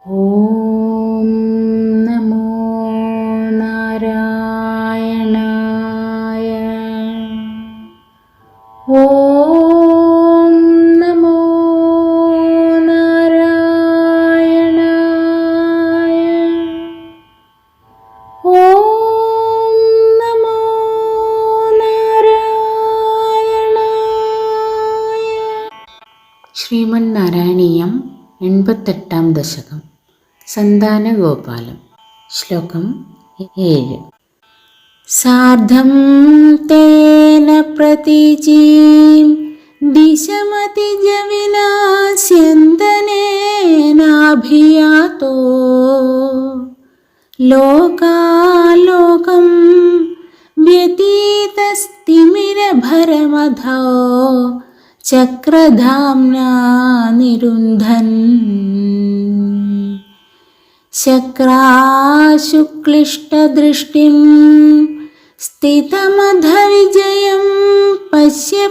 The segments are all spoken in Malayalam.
ഓം നമോ നാരായണായ. ഓം നമോ നാരായണായ. ഓം നമോ നാരായണായ. ശ്രീമന്നാരായണീയം 88-ാം ദശകം. സന്താനഗോപാലം. ശ്ലോകം 7. സാർദ്ധം തേന പ്രതീചീം ദിശമതിജവിലാസ്യന്തനേനാഭിയാതോ ലോകാലോകം വ്യതീതസ്തിമിരഭരമധോ ചക്രധാംനാ നിരുന്ധൻ. ശക്രാശുക്ലിഷ്ടദൃഷ്ടിം സ്ഥിതമധവിജയം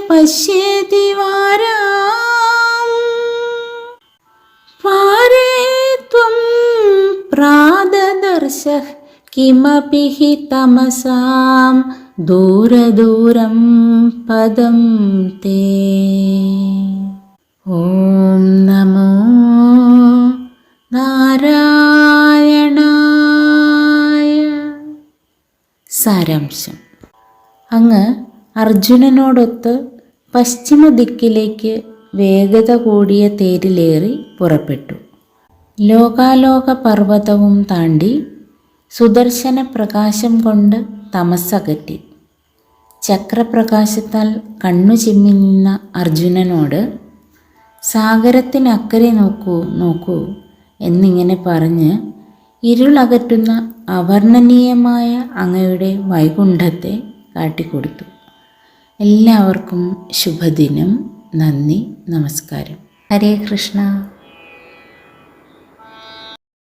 പശ്യേതി വാരാം. പാരേ ത്വം പ്രാദദർശഃ കിമപി ഹി തമസാം ദൂരദൂരം പദം തേ. ഓം നമോ നാരായണായ. സാരാംശം. അങ്ങ് അർജുനനോടൊത്ത് പശ്ചിമ ദിക്കിലേക്ക് വേഗത കൂടിയ തേരിലേറി പുറപ്പെട്ടു. ലോകാലോക പർവ്വതവും താണ്ടി സുദർശന പ്രകാശം കൊണ്ട് തമസ്സകറ്റി. ചക്രപ്രകാശത്താൽ കണ്ണു ചിമ്മി നിന്ന അർജുനനോട് സാഗരത്തിനക്കരെ നോക്കൂ നോക്കൂ എന്നിങ്ങനെ പറഞ്ഞ് ഇരുളകറ്റുന്ന അവർണ്ണനീയമായ അങ്ങയുടെ വൈകുണ്ഠത്തെ കാട്ടിക്കൊടുത്തു. എല്ലാവർക്കും ശുഭദിനം. നന്ദി, നമസ്കാരം. ഹരേ കൃഷ്ണ.